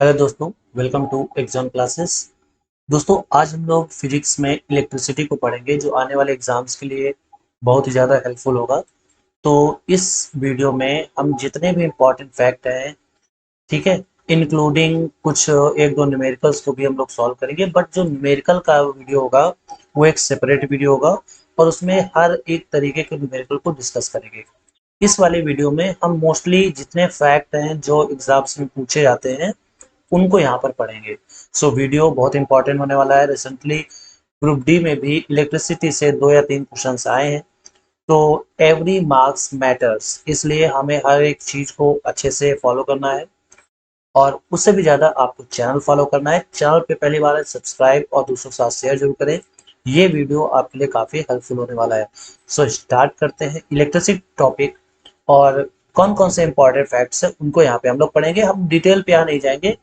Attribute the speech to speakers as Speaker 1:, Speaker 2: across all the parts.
Speaker 1: Hello दोस्तों, welcome to exam classes. दोस्तों, आज हम लोग फिजिक्स में इलेक्ट्रिसिटी को पढ़ेंगे जो आने वाले एग्जाम्स के लिए बहुत ही ज़्यादा हेल्पफुल होगा। तो इस वीडियो में हम जितने भी इम्पोर्टेंट फैक्ट हैं, ठीक है, इंक्लूडिंग कुछ एक दो न्यूमेरिकल्स को भी हम लोग सॉल्व करेंगे। बट जो न्यूमेरिकल का वीडियो होगा वो एक सेपरेट वीडियो होगा और उसमें हर एक तरीके के न्यूमेरिकल को डिस्कस करेंगे। इस वाले वीडियो में हम मोस्टली जितने फैक्ट हैं जो एग्जाम्स में पूछे जाते हैं उनको यहाँ पर पढ़ेंगे। सो वीडियो बहुत इंपॉर्टेंट होने वाला है। रिसेंटली ग्रुप डी में भी इलेक्ट्रिसिटी से 2 या 3 क्वेश्चंस आए हैं। तो एवरी मार्क्स मैटर्स, इसलिए हमें हर एक चीज को अच्छे से फॉलो करना है और उससे भी ज्यादा आपको चैनल फॉलो करना है। चैनल पे पहली बार है सब्सक्राइब और दूसरों के साथ शेयर जरूर करें। ये वीडियो आपके लिए काफी हेल्पफुल होने वाला है। सो स्टार्ट करते हैं इलेक्ट्रिसिटी टॉपिक। और कौन कौन से इंपॉर्टेंट फैक्ट्स हैं उनको यहाँ पे हम लोग पढ़ेंगे। हम डिटेल पे यहाँ नहीं जाएंगे,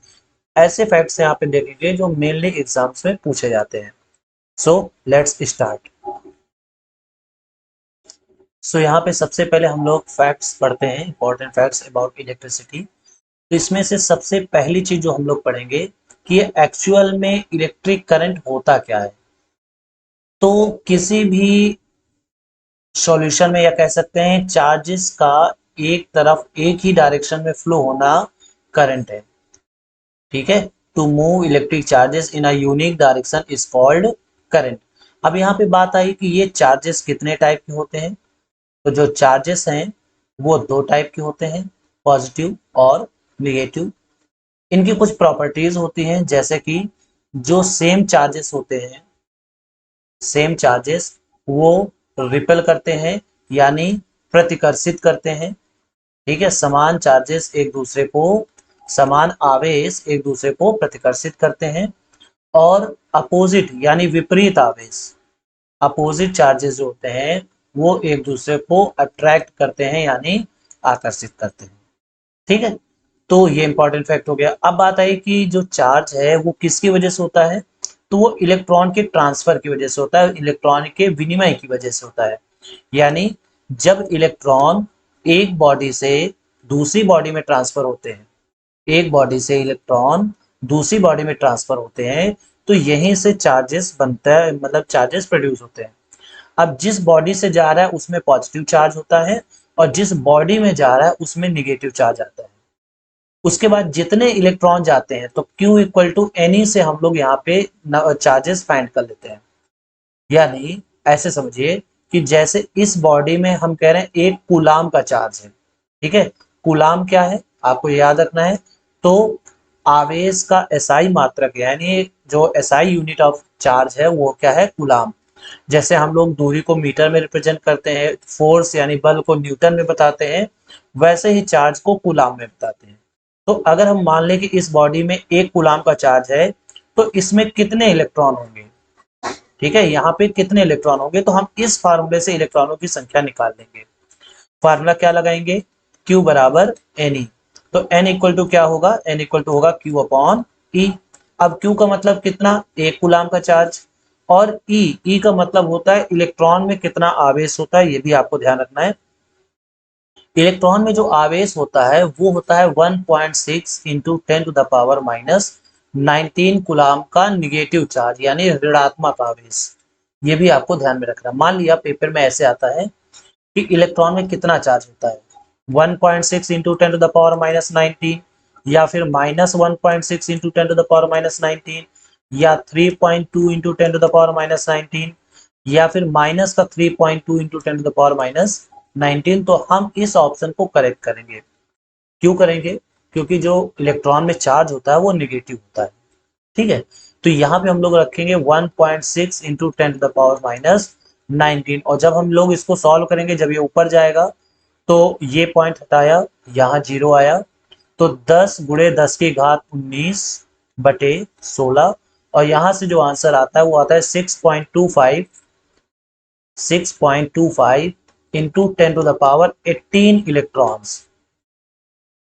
Speaker 1: ऐसे फैक्ट्स यहाँ पे देखेंगे जो मेनली एग्जाम्स में पूछे जाते हैं। So let's start. सो यहाँ पे सबसे पहले हम लोग फैक्ट्स पढ़ते हैं, इंपॉर्टेंट फैक्ट्स अबाउट इलेक्ट्रिसिटी। तो इसमें से सबसे पहली चीज जो हम लोग पढ़ेंगे कि ये एक्चुअल में इलेक्ट्रिक करंट होता क्या है। तो किसी भी सॉल्यूशन में या कह सकते हैं चार्जेस का एक तरफ एक ही डायरेक्शन में फ्लो होना करंट है। ठीक है, to move electric charges in a unique direction is called current. अब यहाँ पे बात आई कि ये चार्जेस कितने टाइप के होते हैं। तो जो चार्जेस हैं वो 2 टाइप के होते हैं, पॉजिटिव और निगेटिव। इनकी कुछ प्रॉपर्टीज होती हैं, जैसे कि जो सेम चार्जेस होते हैं, सेम चार्जेस वो रिपेल करते हैं, यानी प्रतिकर्षित करते हैं। ठीक है, समान चार्जेस एक दूसरे को, समान आवेश एक दूसरे को प्रतिकर्षित करते हैं। और अपोजिट यानी विपरीत आवेश, अपोजिट चार्जेस जो होते हैं वो एक दूसरे को अट्रैक्ट करते हैं यानी आकर्षित करते हैं। ठीक है, तो ये इंपॉर्टेंट फैक्ट हो गया। अब बात आई कि जो चार्ज है वो किसकी वजह से होता है। तो वो इलेक्ट्रॉन के ट्रांसफर की वजह से होता है, इलेक्ट्रॉन के विनिमय की वजह से होता है। यानी जब इलेक्ट्रॉन एक बॉडी से दूसरी बॉडी में ट्रांसफर होते हैं, एक बॉडी से इलेक्ट्रॉन दूसरी बॉडी में ट्रांसफर होते हैं, तो यहीं से चार्जेस बनता है, मतलब चार्जेस प्रोड्यूस होते हैं। अब जिस बॉडी से जा रहा है उसमें पॉजिटिव चार्ज होता है और जिस बॉडी में जा रहा है उसमें निगेटिव चार्ज आता है। उसके बाद जितने इलेक्ट्रॉन जाते हैं तो Q इक्वल टू एनी से हम लोग यहाँ पे चार्जेस फाइंड कर लेते हैं। यानी ऐसे समझिए कि जैसे इस बॉडी में हम कह रहे हैं एक कूलाम का चार्ज है। ठीक है, कूलाम क्या है आपको याद रखना है। तो आवेश का एसआई मात्रक, यानी जो एसआई यूनिट ऑफ चार्ज है वो क्या है, कूलाम। जैसे हम लोग दूरी को मीटर में रिप्रेजेंट करते हैं, फोर्स यानी बल को न्यूटन में बताते हैं, वैसे ही चार्ज को कूलाम में बताते हैं। तो अगर हम मान लें कि इस बॉडी में एक कूलाम का चार्ज है तो इसमें कितने इलेक्ट्रॉन होंगे। ठीक है, यहाँ पे कितने इलेक्ट्रॉन होंगे, तो हम इस फार्मूले से इलेक्ट्रॉनों की संख्या निकाल लेंगे। फार्मूला क्या लगाएंगे, Q बराबर एन ई। तो N इक्वल टू क्या होगा, N इक्वल टू होगा Q अपॉन ई। अब Q का मतलब कितना, एक कूलाम का चार्ज। और E का मतलब होता है इलेक्ट्रॉन में कितना आवेश होता है, ये भी आपको ध्यान रखना है। इलेक्ट्रॉन में जो आवेश होता है वो होता है 1.6 इंटू 10⁻⁻19 कूलाम का निगेटिव चार्ज, यानी ऋणात्मक आवेश। ये भी आपको ध्यान में रखना। मान लिया पेपर में ऐसे आता है कि इलेक्ट्रॉन में कितना चार्ज होता है, 1.6 इंटू 10⁻⁻19, या फिर -1.6 इंटू 10⁻⁻19, या 3.2 इंटू 10⁻⁻19, या फिर माइनस का 3.2 इंटू 10⁻⁻19। तो हम इस ऑप्शन को करेक्ट करेंगे। क्यों करेंगे, क्योंकि जो इलेक्ट्रॉन में चार्ज होता है वो निगेटिव होता है। ठीक है, तो यहाँ पे हम लोग रखेंगे 1.6 इंटू 10⁻⁻19। और जब हम लोग इसको सॉल्व करेंगे, जब ये ऊपर जाएगा तो ये पॉइंट हटाया, यहाँ 0 आया। तो 10 गुणे 10⁻19 बटे 16। और यहाँ से जो आंसर आता है वो आता है 6.25 इंटू 10⁻18 इलेक्ट्रॉन्स।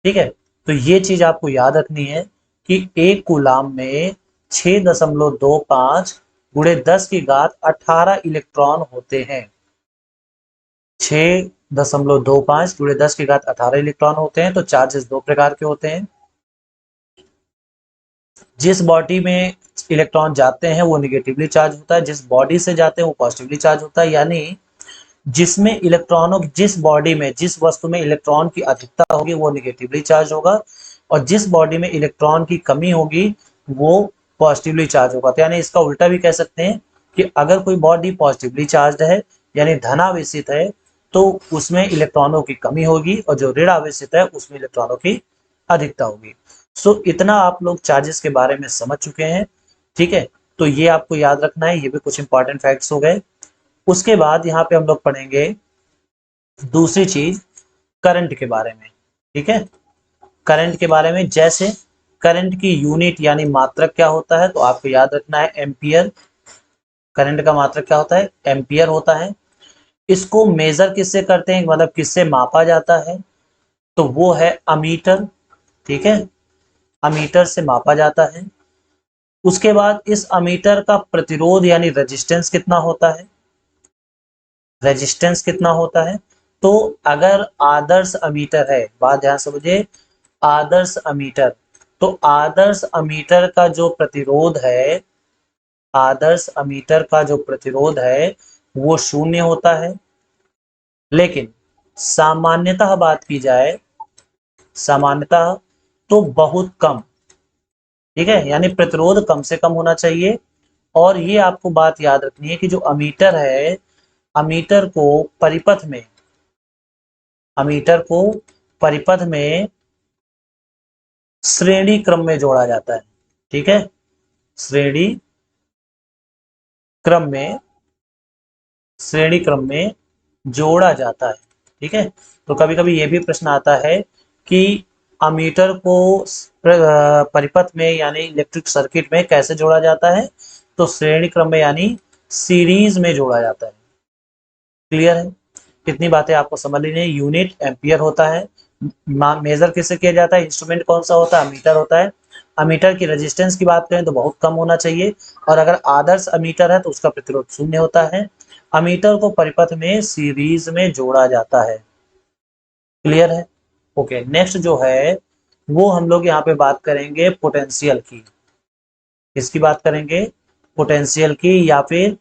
Speaker 1: ठीक है, तो ये चीज आपको याद रखनी है कि एक कूलाम में 6.25 गुणे 10⁻18 इलेक्ट्रॉन होते हैं। 6.25 गुणे 10⁻18 इलेक्ट्रॉन होते हैं। तो चार्जेस दो प्रकार के होते हैं, जिस बॉडी में इलेक्ट्रॉन जाते हैं वो निगेटिवली चार्ज होता है, जिस बॉडी से जाते हैं वो पॉजिटिवली चार्ज होता है। यानी जिसमें इलेक्ट्रॉनों जिस बॉडी में जिस वस्तु में इलेक्ट्रॉन की अधिकता होगी वो निगेटिवली चार्ज होगा, और जिस बॉडी में इलेक्ट्रॉन की कमी होगी वो पॉजिटिवली चार्ज होगा। तो यानी इसका उल्टा भी कह सकते हैं कि अगर कोई बॉडी पॉजिटिवली चार्ज है यानी धनावेशित है तो उसमें इलेक्ट्रॉनों की कमी होगी, और जो ऋण आवेशित है उसमें इलेक्ट्रॉनों की अधिकता होगी। सो इतना आप लोग चार्जेस के बारे में समझ चुके हैं। ठीक है, तो ये आपको याद रखना है, ये भी कुछ इंपॉर्टेंट फैक्ट्स हो गए। उसके बाद यहाँ पे हम लोग पढ़ेंगे दूसरी चीज करंट के बारे में। ठीक है, करंट के बारे में, जैसे करंट की यूनिट यानी मात्रक क्या होता है, तो आपको याद रखना है एम्पियर। करंट का मात्रक क्या होता है, एम्पियर होता है। इसको मेजर किससे करते हैं, मतलब किससे मापा जाता है, तो वो है अमीटर। ठीक है, अमीटर से मापा जाता है। उसके बाद इस अमीटर का प्रतिरोध यानी रेजिस्टेंस कितना होता है, रेजिस्टेंस कितना होता है। तो अगर आदर्श अमीटर है, बात ध्यान समझिए, आदर्श अमीटर, तो आदर्श अमीटर का जो प्रतिरोध है, आदर्श अमीटर का जो प्रतिरोध है वो शून्य होता है। लेकिन सामान्यतः बात की जाए, सामान्यतः तो बहुत कम। ठीक है, यानी प्रतिरोध कम से कम होना चाहिए। और ये आपको बात याद रखनी है कि जो अमीटर है, अमीटर को परिपथ में, अमीटर को परिपथ में श्रेणी क्रम में जोड़ा जाता है। ठीक है, श्रेणी क्रम में, श्रेणी क्रम में जोड़ा जाता है। ठीक है, तो कभी कभी ये भी प्रश्न आता है कि अमीटर को परिपथ में यानी इलेक्ट्रिक सर्किट में कैसे जोड़ा जाता है, तो श्रेणी क्रम में यानी सीरीज में जोड़ा जाता है। क्लियर है, कितनी बातें आपको समझ लेनी है। यूनिट एम्पियर होता है, मेजर किससे किया जाता है, इंस्ट्रूमेंट कौन सा होता है, अमीटर होता है। अमीटर की रेजिस्टेंस की बात करें तो बहुत कम होना चाहिए, और अगर आदर्श अमीटर है तो उसका प्रतिरोध शून्य होता है। अमीटर को परिपथ में सीरीज में जोड़ा जाता है। क्लियर है, ओके। नेक्स्ट जो है वो हम लोग यहाँ पे बात करेंगे पोटेंशियल की। किसकी बात करेंगे, पोटेंशियल की, या फिर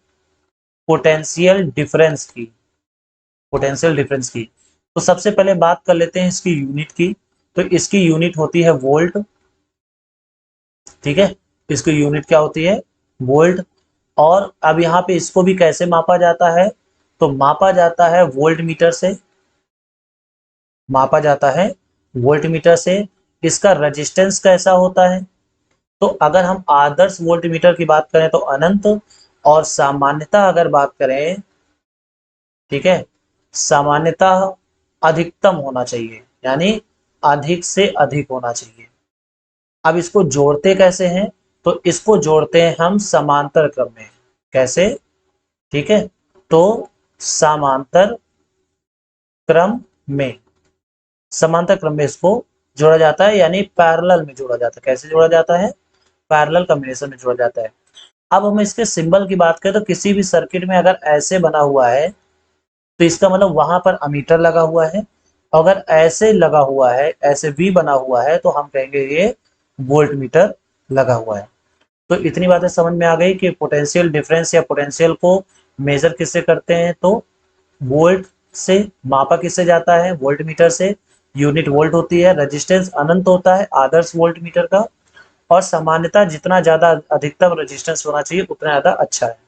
Speaker 1: पोटेंशियल डिफरेंस की, पोटेंशियल डिफरेंस की। तो सबसे पहले बात कर लेते हैं इसकी यूनिट की। तो इसकी यूनिट होती है वोल्ट। ठीक है, इसकी यूनिट क्या होती है, वोल्ट। और अब यहाँ पे इसको भी कैसे मापा जाता है, तो मापा जाता है वोल्ट मीटर से, मापा जाता है वोल्ट मीटर से। इसका रेजिस्टेंस कैसा होता है, तो अगर हम आदर्श वोल्ट मीटर की बात करें तो अनंत, और सामान्यतः अगर बात करें, ठीक है, सामान्यतः अधिकतम होना चाहिए, यानी अधिक से अधिक होना चाहिए। अब इसको जोड़ते कैसे हैं, तो इसको जोड़ते हैं हम समांतर क्रम में। कैसे, ठीक है, तो समांतर क्रम में, समांतर क्रम में इसको जोड़ा जाता है, यानी पैरेलल में जोड़ा जाता है। कैसे जोड़ा जाता है, पैरेलल कॉम्बिनेशन में जोड़ा जाता है। अब हम इसके सिंबल की बात करें तो किसी भी सर्किट में अगर ऐसे बना हुआ है तो इसका मतलब वहां पर अमीटर लगा हुआ है। अगर ऐसे लगा हुआ है, ऐसे भी बना हुआ है, तो हम कहेंगे ये वोल्ट मीटर लगा हुआ है। तो इतनी बातें समझ में आ गई कि पोटेंशियल डिफरेंस या पोटेंशियल को मेजर किससे करते हैं, तो वोल्ट से। मापा किससे जाता है, वोल्ट मीटर से। यूनिट वोल्ट होती है, रेजिस्टेंस अनंत होता है आदर्श वोल्ट मीटर का। और सामान्यतः जितना ज्यादा अधिकतम रेजिस्टेंस होना चाहिए उतना ज्यादा अच्छा है।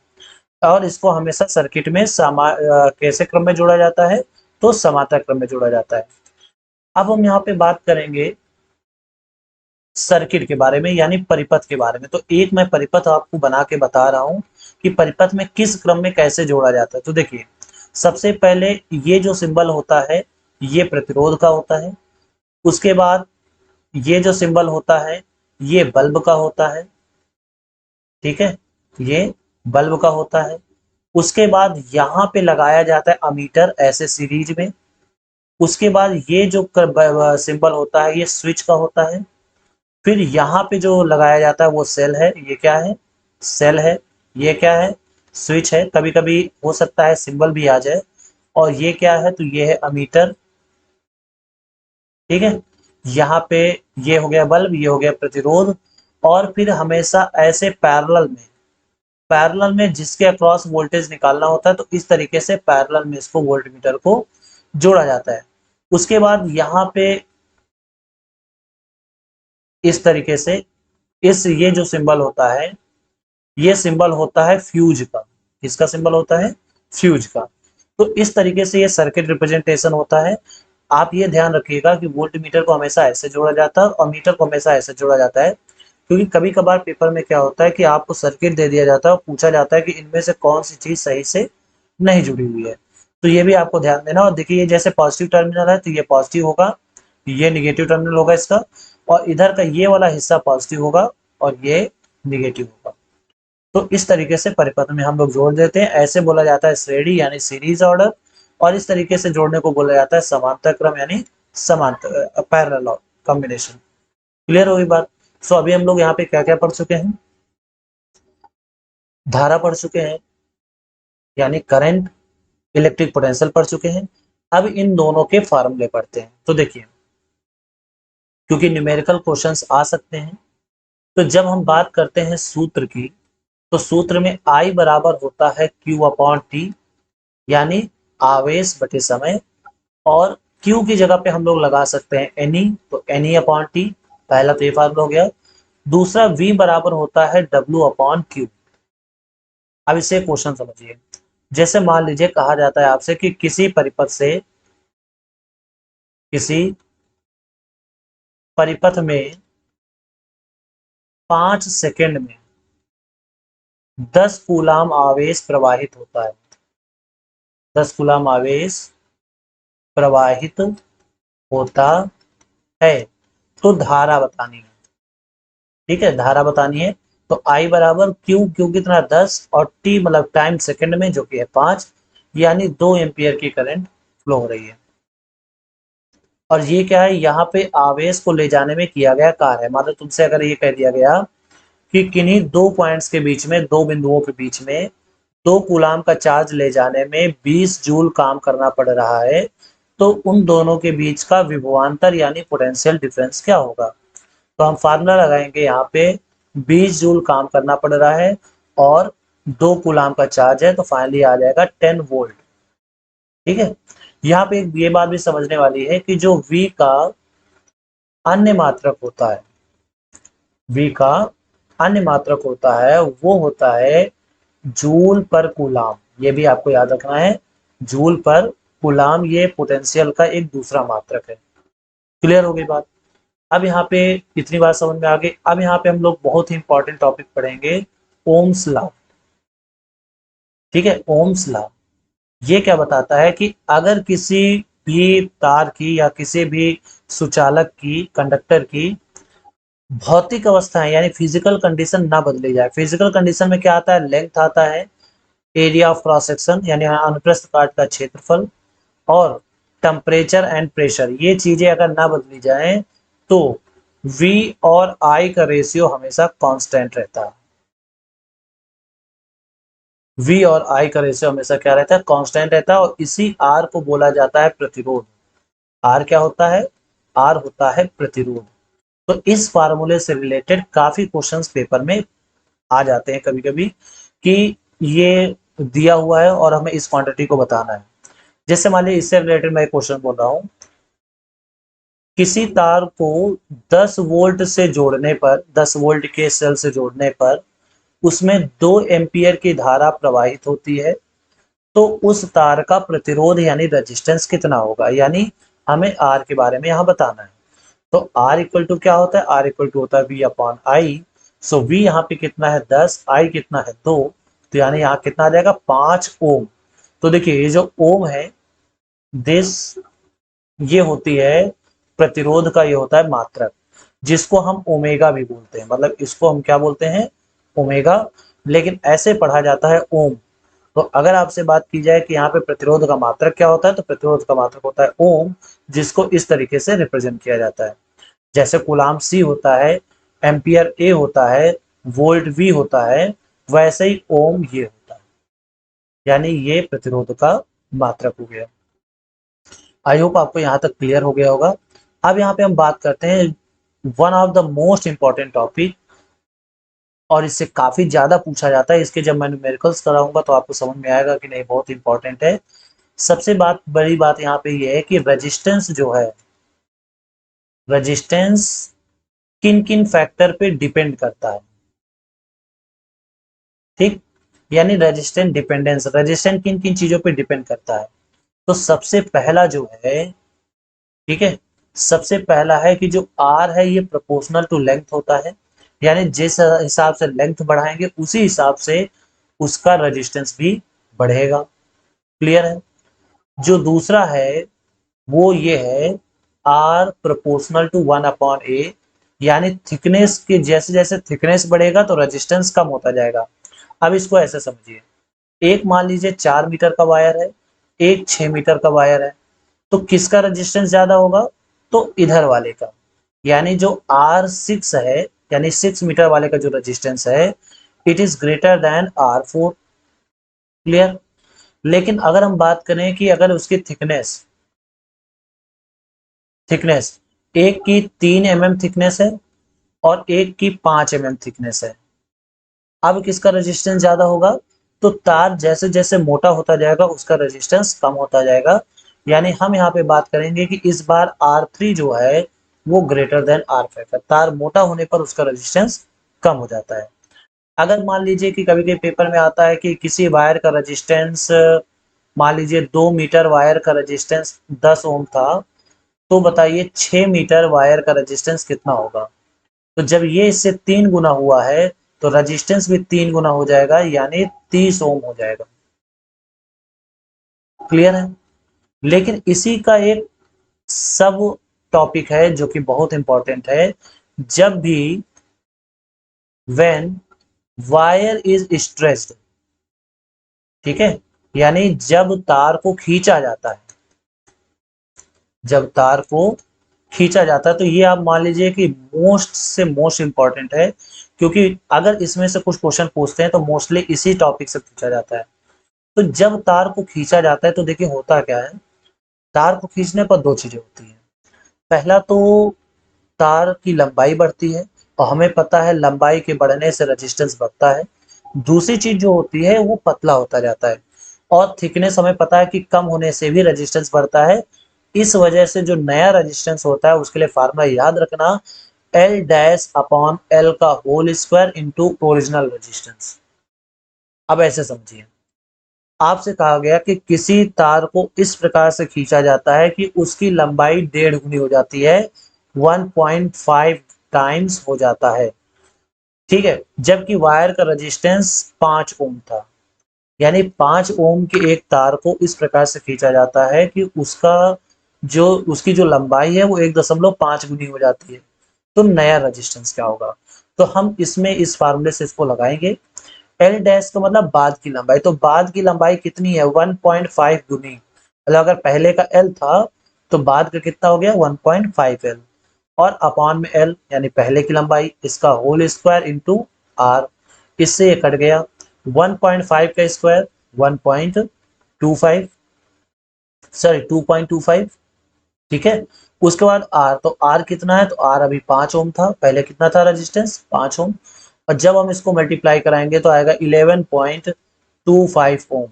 Speaker 1: और इसको हमेशा सर्किट में कैसे क्रम में जोड़ा जाता है, तो समांतर क्रम में जोड़ा जाता है। अब हम यहाँ पे बात करेंगे सर्किट के बारे में, यानी परिपथ के बारे में। तो एक मैं परिपथ आपको बना के बता रहा हूँ कि परिपथ में किस क्रम में कैसे जोड़ा जाता है। तो देखिए, सबसे पहले ये जो सिंबल होता है ये प्रतिरोध का होता है। उसके बाद ये जो सिंबल होता है ये बल्ब का होता है। ठीक है, ये बल्ब का होता है। उसके बाद यहाँ पे लगाया जाता है अमीटर ऐसे सीरीज में। उसके बाद ये जो सिंबल होता है ये स्विच का होता है। फिर यहाँ पे जो लगाया जाता है वो सेल है। ये क्या है, सेल है। ये क्या है, स्विच है। कभी कभी हो सकता है सिंबल भी आ जाए। और ये क्या है, तो ये है अमीटर। ठीक है, यहाँ पे ये हो गया बल्ब, ये हो गया प्रतिरोध। और फिर हमेशा ऐसे पैरेलल में जिसके अक्रॉस वोल्टेज निकालना होता है, तो इस तरीके से पैरेलल में इसको वोल्टमीटर को जोड़ा जाता है। उसके बाद यहाँ पे इस तरीके से इस ये जो सिंबल होता है, ये सिंबल होता है फ्यूज का। किसका सिंबल होता है? फ्यूज का। तो इस तरीके से ये सर्किट रिप्रेजेंटेशन होता है। आप ये ध्यान रखिएगा कि वोल्ट मीटर को हमेशा ऐसे जोड़ा जाता है और मीटर को हमेशा ऐसे जोड़ा जाता है, क्योंकि कभी कभार पेपर में क्या होता है कि आपको सर्किट दे दिया जाता है और पूछा जाता है कि इनमें से कौन सी चीज सही से नहीं जुड़ी हुई है। तो ये भी आपको ध्यान देना। और देखिए, जैसे पॉजिटिव टर्मिनल है तो ये पॉजिटिव होगा, ये निगेटिव टर्मिनल होगा इसका, और इधर का ये वाला हिस्सा पॉजिटिव होगा और ये निगेटिव होगा। तो इस तरीके से परिपथ में हम लोग जोड़ देते हैं। ऐसे बोला जाता है श्रेणी यानी सीरीज ऑर्डर, और इस तरीके से जोड़ने को बोला जाता है समांतर क्रम यानी समांतर पैरेलल कॉम्बिनेशन। क्लियर होगी बात? सो अभी हम लोग यहाँ पे क्या क्या पढ़ चुके हैं? धारा पढ़ चुके हैं यानी करंट, इलेक्ट्रिक पोटेंशियल पढ़ चुके हैं। अब इन दोनों के फार्मूले पढ़ते हैं। तो देखिए, क्योंकि न्यूमेरिकल क्वेश्चंस आ सकते हैं, तो जब हम बात करते हैं सूत्र की, तो सूत्र में I बराबर होता है Q अपॉन टी, यानी आवेश बटे समय। और Q की जगह पे हम लोग लगा सकते हैं NE, तो NE अपॉन टी, पहला तो ये फार्मूला हो गया। दूसरा V बराबर होता है W अपॉन Q। अब इसे क्वेश्चन समझिए। जैसे मान लीजिए कहा जाता है आपसे कि किसी परिपथ में 5 सेकंड में 10 कूलाम आवेश प्रवाहित होता है। 10 कूलाम आवेश प्रवाहित होता है, तो धारा बतानी है। ठीक है, धारा बतानी है। तो आई बराबर क्यू कितना 10 और टी मतलब टाइम सेकंड में जो कि है 5, यानी 2 एम्पियर की करंट फ्लो हो रही है। और ये क्या है? यहाँ पे आवेश को ले जाने में किया गया कार्य है। मतलब तुमसे अगर ये कह दिया गया कि किन्हीं दो पॉइंट्स के बीच में, दो बिंदुओं के बीच में 2 कूलाम का चार्ज ले जाने में 20 जूल काम करना पड़ रहा है, तो उन दोनों के बीच का विभवांतर यानी पोटेंशियल डिफरेंस क्या होगा? तो हम फार्मूला लगाएंगे यहाँ पे, 20 जूल काम करना पड़ रहा है और 2 कूलाम का चार्ज है, तो फाइनली आ जाएगा 10 वोल्ट। ठीक है, यहाँ पे ये बात भी समझने वाली है कि जो V का अन्य मात्रक होता है, V का अन्य मात्रक होता है, वो होता है जूल पर कूलाम। ये भी आपको याद रखना है, जूल पर कूलाम ये पोटेंशियल का एक दूसरा मात्रक है। क्लियर हो गई बात? अब यहाँ पे इतनी बात समझ में आ गई। अब यहाँ पे हम लोग बहुत ही इंपॉर्टेंट टॉपिक पढ़ेंगे, ओम्स लॉ। ठीक है, ओम्स लॉ ये क्या बताता है कि अगर किसी भी तार की या किसी भी सुचालक की, कंडक्टर की भौतिक अवस्थाएं यानी फिजिकल कंडीशन ना बदली जाए। फिजिकल कंडीशन में क्या आता है? लेंथ आता है, एरिया ऑफ क्रॉस सेक्शन यानी अनुप्रस्थ काट का क्षेत्रफल, और टेम्परेचर एंड प्रेशर, ये चीजें अगर ना बदली जाएं तो V और I का रेशियो हमेशा कांस्टेंट रहता है। V और I का रेशियो हमेशा क्या रहता है? कांस्टेंट रहता है। और इसी R को बोला जाता है प्रतिरोध। R क्या होता है? R होता है प्रतिरोध। तो इस फार्मूले से रिलेटेड काफी क्वेश्चंस पेपर में आ जाते हैं कभी कभी, कि ये दिया हुआ है और हमें इस क्वांटिटी को बताना है। जैसे मान लीजिए इससे रिलेटेड मैं एक क्वेश्चन बोल रहा हूं, किसी तार को 10 वोल्ट से जोड़ने पर, 10 वोल्ट के सेल से जोड़ने पर उसमें 2 एम्पियर की धारा प्रवाहित होती है, तो उस तार का प्रतिरोध यानी रेजिस्टेंस कितना होगा? यानी हमें आर के बारे में यहाँ बताना है। तो आर इक्वल टू क्या होता है? आर इक्वल टू होता है V upon I. So V यहाँ पे कितना है? 10, आई कितना है? 2, तो यानी यहाँ कितना आ जाएगा? 5 ओम। तो देखिए, ये जो ओम है, दिस ये होती है प्रतिरोध का, ये होता है मात्रक, जिसको हम ओमेगा भी बोलते हैं। मतलब इसको हम क्या बोलते हैं? ओमेगा। लेकिन ऐसे पढ़ा जाता है ओम। तो अगर आपसे बात की जाए कि यहाँ पे प्रतिरोध का मात्रक क्या होता है, तो प्रतिरोध का मात्रक होता है ओम, जिसको इस तरीके से रिप्रेजेंट किया जाता है। जैसे कूलाम C होता है, एम्पियर A होता है, वोल्ट V होता है, वैसे ही ओम ये होता है, यानी ये प्रतिरोध का मात्रक हो गया। आई होप आपको यहाँ तक क्लियर हो गया होगा। अब यहाँ पे हम बात करते हैं one of the most important topic, और इससे काफी ज्यादा पूछा जाता है। इसके जब मैं न्यूमेरिकल्स कराऊंगा तो आपको समझ में आएगा कि नहीं, बहुत इंपॉर्टेंट है। सबसे बड़ी बात यहाँ पे ये है कि रेजिस्टेंस जो है, रेजिस्टेंस किन किन फैक्टर पे डिपेंड करता है, ठीक। यानी रेजिस्टेंस डिपेंडेंस, रेजिस्टेंस किन किन चीजों पे डिपेंड करता है। तो सबसे पहला जो है, ठीक है, सबसे पहला है कि जो आर है ये प्रोपोर्शनल टू लेंथ होता है, यानी जिस हिसाब से लेंथ बढ़ाएंगे उसी हिसाब से उसका रेजिस्टेंस भी बढ़ेगा। क्लियर है। जो दूसरा है वो ये है, आर प्रोपोर्शनल टू 1/a, यानी थिकनेस के जैसे जैसे थिकनेस बढ़ेगा तो रेजिस्टेंस कम होता जाएगा। अब इसको ऐसे समझिए, एक मान लीजिए 4 मीटर का वायर है, एक 6 मीटर का वायर है, तो किसका रेजिस्टेंस ज्यादा होगा, तो इधर वाले का। यानी जो R6 है, यानी 6 मीटर वाले का जो रेजिस्टेंस है, it is greater than R4। Clear. लेकिन अगर हम बात करें कि अगर उसकी थिकनेस, थिकनेस एक की 3 mm थिकनेस है और एक की 5 mm थिकनेस है, अब किसका रेजिस्टेंस ज्यादा होगा, तो तार जैसे जैसे मोटा होता जाएगा उसका रेजिस्टेंस कम होता जाएगा। यानी हम यहाँ पे बात करेंगे कि इस बार R3 जो है वो ग्रेटर देन R5 है, तार मोटा होने पर उसका रेजिस्टेंस कम हो जाता है। अगर मान लीजिए कि कभी कभी पेपर में आता है कि किसी वायर का रेजिस्टेंस, मान लीजिए 2 मीटर वायर का रेजिस्टेंस 10 ओम था, तो बताइए 6 मीटर वायर का रेजिस्टेंस कितना होगा। तो जब ये इससे 3 गुना हुआ है तो रेजिस्टेंस भी 3 गुना हो जाएगा, यानी 30 ओम हो जाएगा। क्लियर है। लेकिन इसी का एक सब टॉपिक है जो कि बहुत इंपॉर्टेंट है। जब भी व्हेन वायर इज स्ट्रेस्ड, ठीक है, यानी जब तार को खींचा जाता है, जब तार को खींचा जाता है, तो ये आप मान लीजिए कि मोस्ट से मोस्ट इंपॉर्टेंट है, क्योंकि अगर इसमें से कुछ क्वेश्चन पूछते हैं तो मोस्टली इसी टॉपिक से पूछा जाता है। तो जब तार को खींचा जाता है तो देखिए होता क्या है, तार को खींचने पर दो चीजें होती हैं। पहला तो तार की लंबाई बढ़ती है, और हमें पता है लंबाई के बढ़ने से रेजिस्टेंस बढ़ता है। दूसरी चीज जो होती है वो पतला होता जाता है, और थिकनेस हमें पता है कि कम होने से भी रेजिस्टेंस बढ़ता है। इस वजह से जो नया रेजिस्टेंस होता है उसके लिए फार्मूला याद रखना, L डैश अपॉन L का whole square into original resistance. अब ऐसे समझिए, आपसे कहा गया कि किसी तार को इस प्रकार से खींचा जाता है कि उसकी लंबाई 1.5 गुनी हो जाती है, 1.5 टाइम्स हो जाता है, ठीक है, जबकि वायर का रेजिस्टेंस 5 ओम था। यानी 5 ओम के एक तार को इस प्रकार से खींचा जाता है कि उसका जो उसकी जो लंबाई है वो 1.5 गुनी हो जाती है। तो नया रेजिस्टेंस क्या होगा, तो हम इसमें इस फार्मूले से इसको लगाएंगे। एल डैश का मतलब बाद की लंबाई, तो बाद की लंबाई कितनी है, 1.5 गुनी, मतलब अगर पहले का एल था तो बाद का कितना हो गया 1.5 एल, और अपॉन में एल यानी पहले की लंबाई, इसका होल स्क्वायर इंटू आर। इससे ये कट गया, 1.5 का स्क्वायर 1.25, सॉरी 2.25, ठीक है। उसके बाद आर, तो आर कितना है, तो आर अभी 5 ओम था, पहले कितना था रेजिस्टेंस 5 ओम, और जब हम इसको मल्टीप्लाई कराएंगे तो आएगा 11.25 ओम,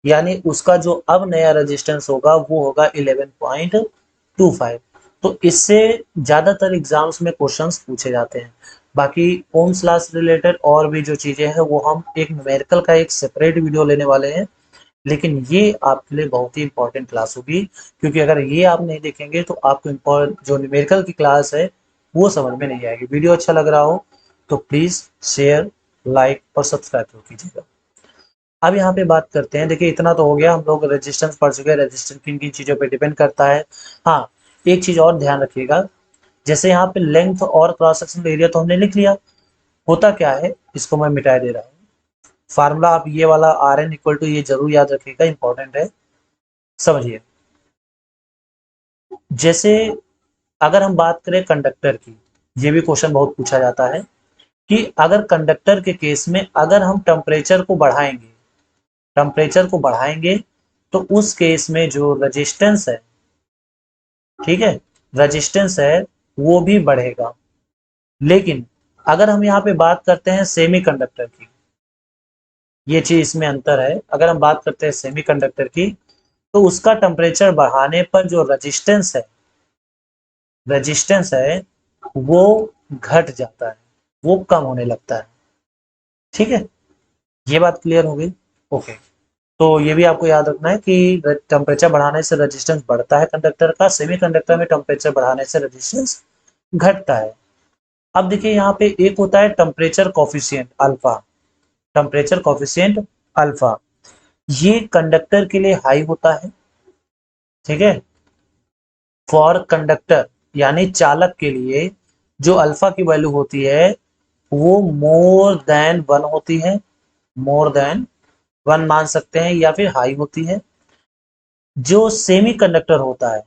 Speaker 1: यानी उसका जो अब नया रेजिस्टेंस होगा वो होगा 11.25। तो इससे ज्यादातर एग्जाम्स में क्वेश्चंस पूछे जाते हैं। बाकी ओम्स लॉ से रिलेटेड और भी जो चीजें हैं वो हम एक न्यूमेरिकल का एक सेपरेट वीडियो लेने वाले हैं, लेकिन ये आपके लिए बहुत ही इंपॉर्टेंट क्लास होगी, क्योंकि अगर ये आप नहीं देखेंगे तो आपको जो न्यूमेरिकल की क्लास है वो समझ में नहीं आएगी। वीडियो अच्छा लग रहा हो तो प्लीज शेयर, लाइक और सब्सक्राइब जरूर कीजिएगा। अब यहाँ पे बात करते हैं, देखिए इतना तो हो गया, हम लोग रेजिस्टेंस पढ़ चुके हैं, रेजिस्टेंस किन किन चीजों पे डिपेंड करता है। हाँ, एक चीज और ध्यान रखिएगा, जैसे यहाँ पे लेंथ और क्रॉस सेक्शनल एरिया तो हमने लिख लिया, होता क्या है इसको मैं मिटा दे रहा हूँ। फार्मूला आप ये वाला आर एन इक्वल टू ये जरूर याद रखिएगा, इंपॉर्टेंट है, समझिए। जैसे अगर हम बात करें कंडक्टर की, ये भी क्वेश्चन बहुत पूछा जाता है कि अगर कंडक्टर के केस में अगर हम टेम्परेचर को बढ़ाएंगे, टेम्परेचर को बढ़ाएंगे तो उस केस में जो रेजिस्टेंस है, ठीक है, रेजिस्टेंस है वो भी बढ़ेगा। लेकिन अगर हम यहाँ पे बात करते हैं सेमीकंडक्टर की, ये चीज इसमें अंतर है। अगर हम बात करते हैं सेमीकंडक्टर की, तो उसका टेम्परेचर बढ़ाने पर जो रेजिस्टेंस है वो घट जाता है, वो कम होने लगता है। ठीक है, ये बात क्लियर हो गई। ओके, तो ये भी आपको याद रखना है कि टेम्परेचर बढ़ाने से रेजिस्टेंस बढ़ता है कंडक्टर का, सेमीकंडक्टर में टेम्परेचर बढ़ाने से रेजिस्टेंस घटता है। अब देखिए यहाँ पे एक होता है temperature coefficient alpha, temperature coefficient alpha, ये कंडक्टर के लिए हाई होता है। ठीक है, फॉर कंडक्टर यानी चालक के लिए जो अल्फा की वैल्यू होती है वो मोर देन वन होती है, मोर देन वन मान सकते हैं, या फिर हाई होती है। जो सेमी कंडक्टर होता है,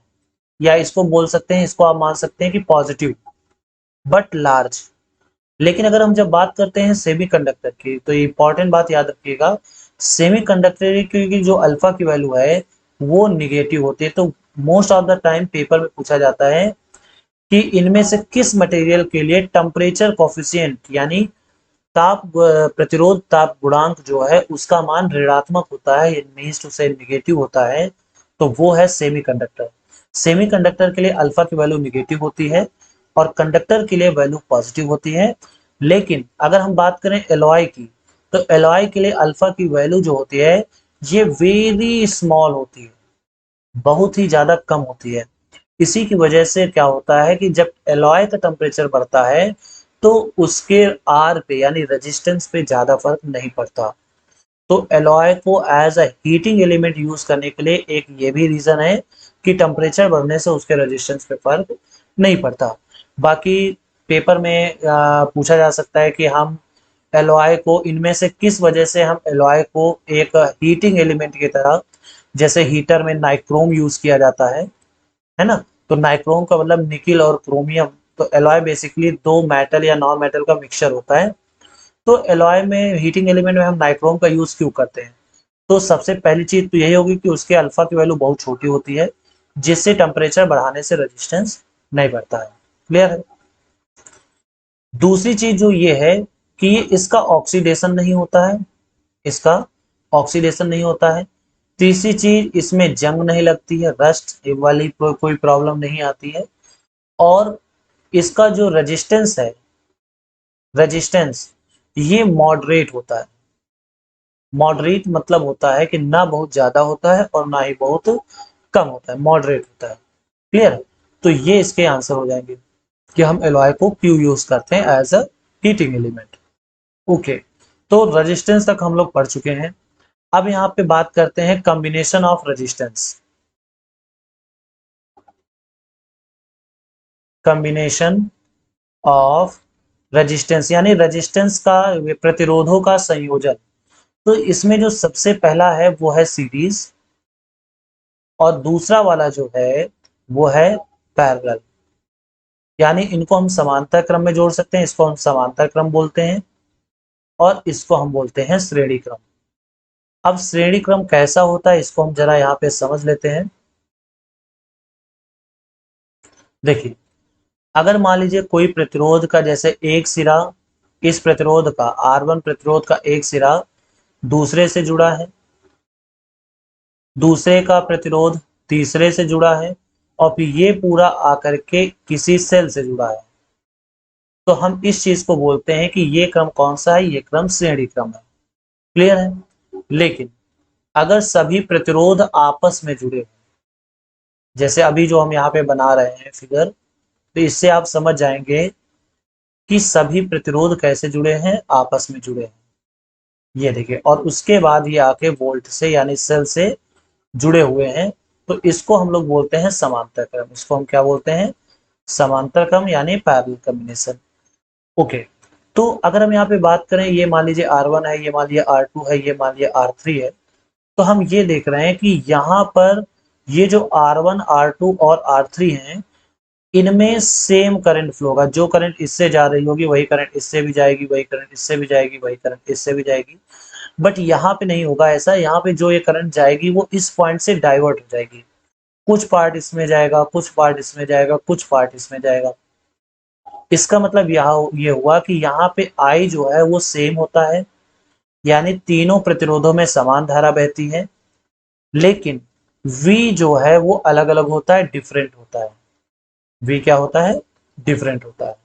Speaker 1: या इसको बोल सकते हैं, इसको आप मान सकते हैं कि पॉजिटिव बट लार्ज। लेकिन अगर हम जब बात करते हैं सेमी कंडक्टर की, तो इंपॉर्टेंट बात याद रखिएगा, सेमी कंडक्टर की जो अल्फा की वैल्यू है वो निगेटिव होती है। तो most of the time paper में पूछा जाता है कि इनमें से किस मटेरियल के लिए टेम्परेचर कॉफिशिएंट यानी ताप प्रतिरोध ताप गुणांक जो है उसका मान ऋणात्मक होता है, मीन्स टू से निगेटिव होता है, तो वो है सेमीकंडक्टर। सेमीकंडक्टर के लिए अल्फा की वैल्यू निगेटिव होती है और कंडक्टर के लिए वैल्यू पॉजिटिव होती है। लेकिन अगर हम बात करें एलॉय की, तो एलॉय के लिए अल्फा की वैल्यू जो होती है ये वेरी स्मॉल होती है, बहुत ही ज्यादा कम होती है। इसी की वजह से क्या होता है कि जब एलॉय का टेम्परेचर बढ़ता है तो उसके आर पे यानी रेजिस्टेंस पे ज्यादा फर्क नहीं पड़ता। तो एलॉय को as a heating element use करने के लिए एक ये भी रीजन है कि टेम्परेचर बढ़ने से उसके रेजिस्टेंस पे फर्क नहीं पड़ता। बाकी पेपर में पूछा जा सकता है कि हम एलॉय को इनमें से किस वजह से हम एलॉय को एक हीटिंग एलिमेंट की तरह, जैसे हीटर में नाइक्रोम यूज किया जाता है ना, तो नाइक्रोम का मतलब निकिल और क्रोमियम, तो एलॉय बेसिकली दो मेटल या नॉन मेटल का मिक्सचर होता है। तो एलॉय में हीटिंग एलिमेंट में हम नाइक्रोम का यूज क्यों करते हैं? तो सबसे पहली चीज तो यही होगी कि उसके अल्फा की वैल्यू बहुत छोटी होती है, जिससे टेम्परेचर बढ़ाने से रेजिस्टेंस नहीं बढ़ता है। क्लियर है? दूसरी चीज जो ये है कि ये इसका ऑक्सीडेशन नहीं होता है, इसका ऑक्सीडेशन नहीं होता है। तीसरी चीज, इसमें जंग नहीं लगती है, रस्ट वाली कोई प्रॉब्लम नहीं आती है। और इसका जो रेजिस्टेंस ये मॉडरेट होता है। मॉडरेट मतलब होता है कि ना बहुत ज्यादा होता है और ना ही बहुत कम होता है, मॉडरेट होता है। क्लियर? तो ये इसके आंसर हो जाएंगे कि हम एलॉय को क्यों यूज करते हैं as a heating element. Okay, तो रेजिस्टेंस तक हम लोग पढ़ चुके हैं। अब यहाँ पे बात करते हैं combination of resistance. Combination of resistance यानी रेजिस्टेंस का, प्रतिरोधों का संयोजन। तो इसमें जो सबसे पहला है वो है सीरीज, और दूसरा वाला जो है वो है पैरेलल। यानी इनको हम समांतर क्रम में जोड़ सकते हैं, इसको हम समांतर क्रम बोलते हैं और इसको हम बोलते हैं श्रेणी क्रम। अब श्रेणी क्रम कैसा होता है इसको हम जरा यहाँ पे समझ लेते हैं। देखिए, अगर मान लीजिए कोई प्रतिरोध का जैसे एक सिरा, इस प्रतिरोध का R1 प्रतिरोध का एक सिरा दूसरे से जुड़ा है, दूसरे का प्रतिरोध तीसरे से जुड़ा है, और फिर ये पूरा आकर के किसी सेल से जुड़ा है, तो हम इस चीज को बोलते हैं कि ये क्रम कौन सा है? ये क्रम श्रेणी क्रम है। क्लियर है? लेकिन अगर सभी प्रतिरोध आपस में जुड़े, जैसे अभी जो हम यहाँ पे बना रहे हैं फिगर, तो इससे आप समझ जाएंगे कि सभी प्रतिरोध कैसे जुड़े हैं, आपस में जुड़े हैं। ये देखिए, और उसके बाद ये आके वोल्ट से यानी सेल से जुड़े हुए हैं, तो इसको हम लोग बोलते हैं समांतर क्रम। इसको हम क्या बोलते हैं? समांतर क्रम यानी पैरेलल कॉम्बिनेशन। ओके, तो अगर हम यहाँ पे बात करें, ये मान लीजिए R1 है, ये मान लीजिए R2 है, ये मान लीजिए R3 है, तो हम ये देख रहे हैं कि यहाँ पर ये जो R1 R2 और R3 हैं, इनमें सेम करंट फ्लो होगा। जो करंट इससे जा रही होगी वही करंट इससे भी जाएगी, वही करंट इससे भी जाएगी, वही करंट इससे भी जाएगी। बट यहाँ पे नहीं होगा ऐसा। यहाँ पे जो ये करंट जाएगी वो इस पॉइंट से डाइवर्ट हो जाएगी, कुछ पार्ट इसमें जाएगा, कुछ पार्ट इसमें जाएगा, कुछ पार्ट इसमें जाएगा। इसका मतलब यहाँ ये हुआ कि यहाँ पे I जो है वो सेम होता है, यानी तीनों प्रतिरोधों में समान धारा बहती है, लेकिन V जो है वो अलग अलग होता है, डिफरेंट होता है। V क्या होता है? डिफरेंट होता है।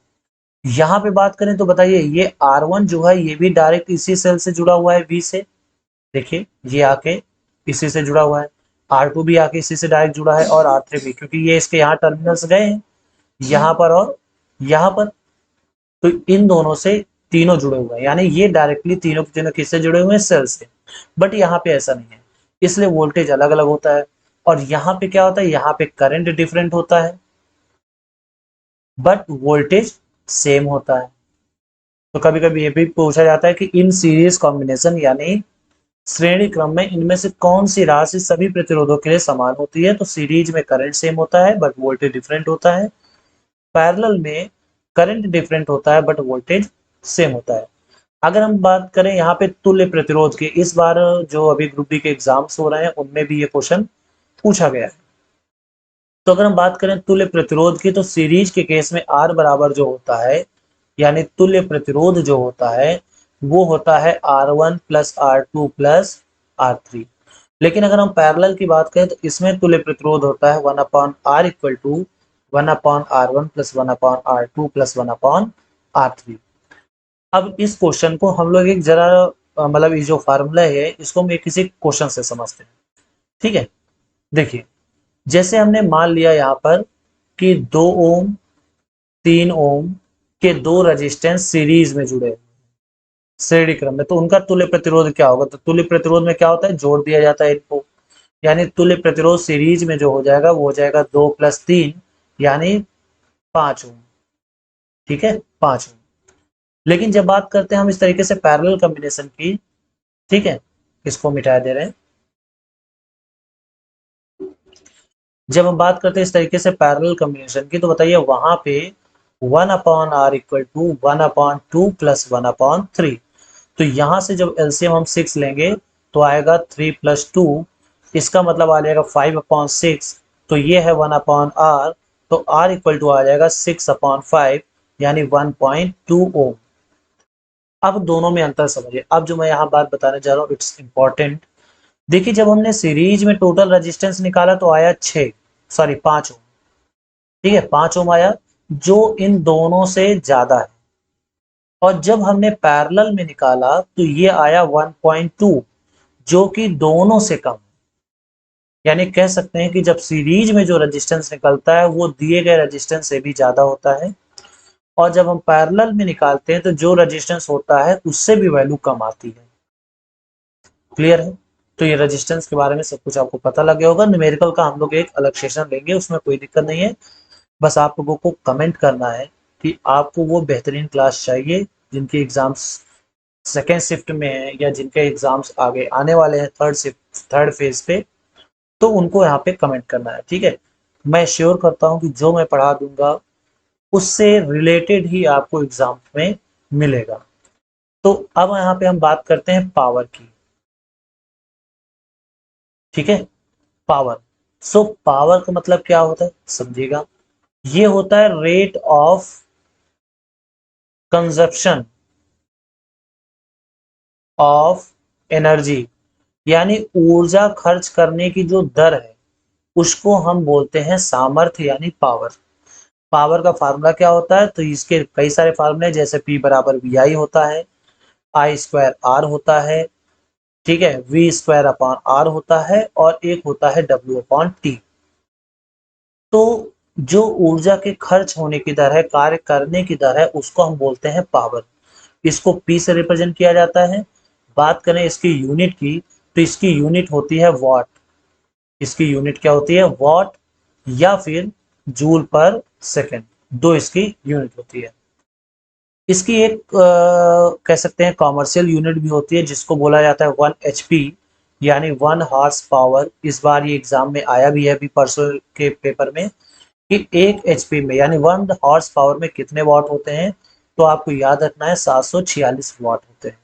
Speaker 1: यहाँ पे बात करें तो बताइए, ये R1 जो है ये भी डायरेक्ट इसी सेल से जुड़ा हुआ है V से। देखिए ये आके इसी से जुड़ा हुआ है, R2 भी आके इसी से डायरेक्ट जुड़ा है, और R3 भी, क्योंकि ये इसके यहाँ टर्मिनल्स गए हैं, यहाँ पर और यहाँ पर। तो इन दोनों से तीनों जुड़े हुए हैं, यानी ये डायरेक्टली तीनों के तीनों किससे जुड़े हुए हैं? सेल से। बट यहाँ पे ऐसा नहीं है, इसलिए वोल्टेज अलग अलग होता है। और यहाँ पे क्या होता है? यहाँ पे करंट डिफरेंट होता है, बट वोल्टेज सेम होता है। तो कभी कभी ये भी पूछा जाता है कि इन सीरीज कॉम्बिनेशन, यानी श्रेणी क्रम में इनमें से कौन सी राशि सभी प्रतिरोधों के लिए समान होती है? तो सीरीज में करंट सेम होता है बट वोल्टेज डिफरेंट होता है, पैरेलल में करंट डिफरेंट होता है बट वोल्टेज सेम होता है। अगर हम बात करें यहाँ पे तुल्य प्रतिरोध के, इस बार जो अभी ग्रुप डी के एग्जाम्स हो रहे हैं उनमें भी ये क्वेश्चन पूछा गया है। तो अगर हम बात करें तुल्य प्रतिरोध की, तो सीरीज के केस में आर बराबर जो होता है, यानी तुल्य प्रतिरोध जो होता है वो होता है R1 plus R2 plus R3। लेकिन अगर हम पैरेलल की बात करें तो इसमें तुल्य प्रतिरोध होता है 1/R equal to 1/R1 plus 1/R2 plus 1/R3। अब इस क्वेश्चन को हम लोग एक जरा मतलब ये जो फार्मूला है इसको हम एक किसी क्वेश्चन से समझते हैं। ठीक है, देखिए जैसे हमने मान लिया यहाँ पर कि 2 ओम 3 ओम के दो रेजिस्टेंस सीरीज में जुड़े श्रेणी क्रम में, तो उनका तुल्य प्रतिरोध क्या होगा? तो तुल्य प्रतिरोध में क्या होता है? जोड़ दिया जाता है इनको, यानी तुल्य प्रतिरोध सीरीज में जो हो जाएगा वो हो जाएगा 2 + 3 यानी 5 ओम। ठीक है, 5 ओम। लेकिन जब बात करते हैं हम इस तरीके से पैरेलल कॉम्बिनेशन की, ठीक है, इसको मिटा दे रहे हैं। जब हम बात करते हैं इस तरीके से पैरेलल कॉम्बिनेशन की, तो बताइए वहां पे 1/R इक्वल टू 1/2 प्लस 1/3। तो यहां से जब एलसीएम हम 6 लेंगे तो आएगा 3 + 2, इसका मतलब आ जाएगा 5/6। तो ये है 1/R, तो R इक्वल टू आ जाएगा 6/5 यानी 1.2 ओम। अब दोनों में अंतर समझिए। अब जो मैं यहाँ बात बताने जा रहा हूँ इट्स इंपॉर्टेंट। देखिए जब हमने सीरीज में टोटल रेजिस्टेंस निकाला तो आया 5 ओम। ठीक है, 5 ओम आया, जो इन दोनों से ज्यादा है। और जब हमने पैरेलल में निकाला तो ये आया 1.2, जो कि दोनों से कम। यानी कह सकते हैं कि जब सीरीज में जो रेजिस्टेंस निकलता है वो दिए गए रेजिस्टेंस से भी ज्यादा होता है, और जब हम पैरेलल में निकालते हैं तो जो रेजिस्टेंस होता है उससे भी वैल्यू कम आती है। क्लियर है? तो ये रेजिस्टेंस के बारे में सब कुछ आपको पता लग गया होगा। न्यूमेरिकल का हम लोग एक अलग सेशन लेंगे, उसमें कोई दिक्कत नहीं है। बस आप लोगों को कमेंट करना है कि आपको वो बेहतरीन क्लास चाहिए जिनके एग्जाम्स सेकेंड शिफ्ट में है, या जिनके एग्जाम्स आगे आने वाले हैं थर्ड फेज पे, तो उनको यहाँ पे कमेंट करना है। ठीक है, मैं श्योर करता हूँ कि जो मैं पढ़ा दूंगा उससे रिलेटेड ही आपको एग्जाम में मिलेगा। तो अब यहाँ पे हम बात करते हैं पावर की। ठीक है, पावर। सो पावर का मतलब क्या होता है समझिएगा। ये होता है rate of consumption of energy, यानी ऊर्जा खर्च करने की जो दर है उसको हम बोलते हैं सामर्थ्य यानी पावर। पावर का फार्मूला क्या होता है? तो इसके कई सारे फार्मूले, जैसे P बराबर VI होता है, I² R होता है, ठीक है, V² R होता है, और एक होता है W/T। तो जो ऊर्जा के खर्च होने की दर है, कार्य करने की दर है, उसको हम बोलते हैं पावर। इसको P से रिप्रेजेंट किया जाता है। बात करें इसकी यूनिट की, तो इसकी यूनिट होती है वॉट। इसकी यूनिट क्या होती है? वॉट, या फिर जूल पर सेकेंड, दो इसकी यूनिट होती है। इसकी एक कह सकते हैं कॉमर्शियल यूनिट भी होती है, जिसको बोला जाता है 1 HP, यानी 1 हॉर्स पावर। इस बार ये एग्जाम में आया भी है, अभी परसों के पेपर में, कि 1 HP में यानी 1 हॉर्स पावर में कितने वॉट होते हैं? तो आपको याद रखना है 746 वॉट होते हैं।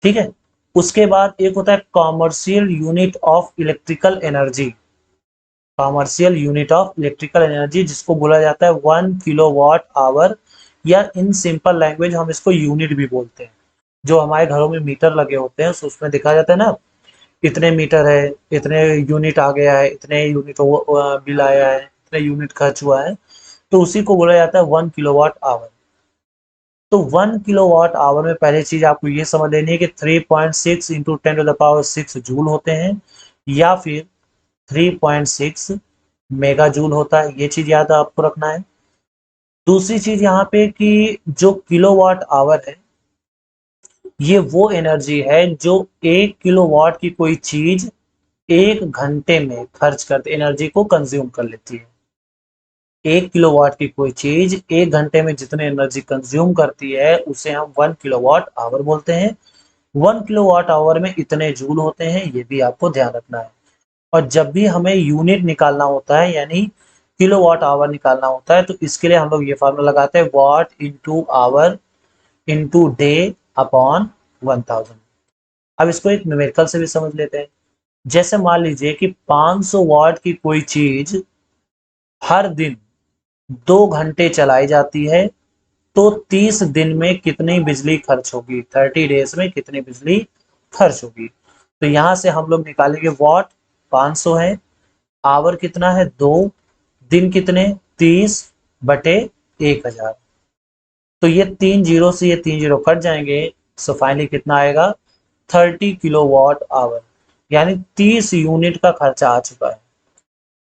Speaker 1: ठीक है, उसके बाद एक होता है commercial unit of electrical energy. Commercial unit of electrical energy जिसको बोला जाता है 1 किलोवाट आवर या इन सिंपल लैंग्वेज हम इसको यूनिट भी बोलते हैं। जो हमारे घरों में मीटर लगे होते हैं तो उसमें दिखा जाता है ना, इतने मीटर है, इतने यूनिट आ गया है, इतने यूनिट बिल आया है, इतने यूनिट खर्च हुआ है, तो उसी को बोला जाता है 1 किलोवाट आवर। तो 1 किलोवाट आवर में पहली चीज आपको ये समझ लेनी है कि 3.6 इंटू 10⁻6 जूल होते हैं, या फिर 3.6 मेगा जूल होता है। ये चीज याद आपको रखना है। दूसरी चीज यहाँ पे कि जो किलोवाट आवर है, ये वो एनर्जी है जो 1 किलोवाट की कोई चीज 1 घंटे में खर्च करते एनर्जी को कंज्यूम कर लेती है। 1 किलोवाट की कोई चीज 1 घंटे में जितने एनर्जी कंज्यूम करती है उसे हम 1 किलोवाट आवर बोलते हैं। 1 किलोवाट आवर में इतने जूल होते हैं, ये भी आपको ध्यान रखना है। और जब भी हमें यूनिट निकालना होता है यानी किलोवाट आवर निकालना होता है, तो इसके लिए हम लोग ये फार्मूला लगाते हैं, watt into hour into day upon 1000। अब इसको एक न्यूमेरिकल से भी समझ लेते हैं। जैसे मान लीजिए कि 500 वाट की कोई चीज हर दिन 2 घंटे चलाई जाती है, तो 30 दिन में कितनी बिजली खर्च होगी, 30 डेज में कितनी बिजली खर्च होगी। तो यहां से हम लोग निकालेंगे वाट 500 है, आवर कितना है 2, दिन कितने 30 बटे 1000। तो ये 3 जीरो से ये 3 जीरो कट जाएंगे, सो फाइनली कितना आएगा 30 किलोवाट आवर, यानी 30 यूनिट का खर्चा आ चुका है।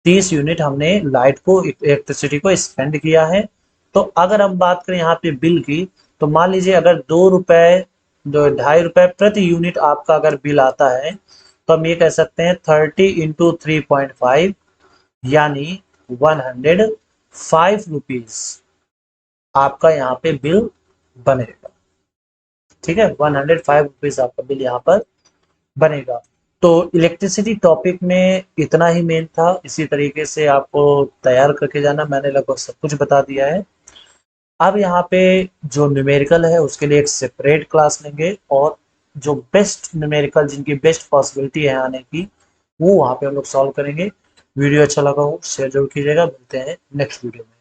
Speaker 1: 30 यूनिट हमने लाइट को इलेक्ट्रिसिटी को स्पेंड किया है। तो अगर हम बात करें यहाँ पे बिल की, तो मान लीजिए अगर 2 रुपए 2.5 रुपए प्रति यूनिट आपका अगर बिल आता है, तो हम ये कह सकते हैं 30 इंटू 3.5 यानी 105 रुपीज आपका यहाँ पे बिल बनेगा। ठीक है, 105 रुपीज आपका बिल यहाँ पर बनेगा। तो इलेक्ट्रिसिटी टॉपिक में इतना ही मेन था। इसी तरीके से आपको तैयार करके जाना, मैंने लगभग सब कुछ बता दिया है। अब यहाँ पे जो न्यूमेरिकल है उसके लिए एक सेपरेट क्लास लेंगे, और जो बेस्ट न्यूमेरिकल जिनकी बेस्ट पॉसिबिलिटी है आने की, वो वहाँ पे हम लोग सॉल्व करेंगे। वीडियो अच्छा लगा हो शेयर जरूर कीजिएगा। मिलते हैं नेक्स्ट वीडियो में।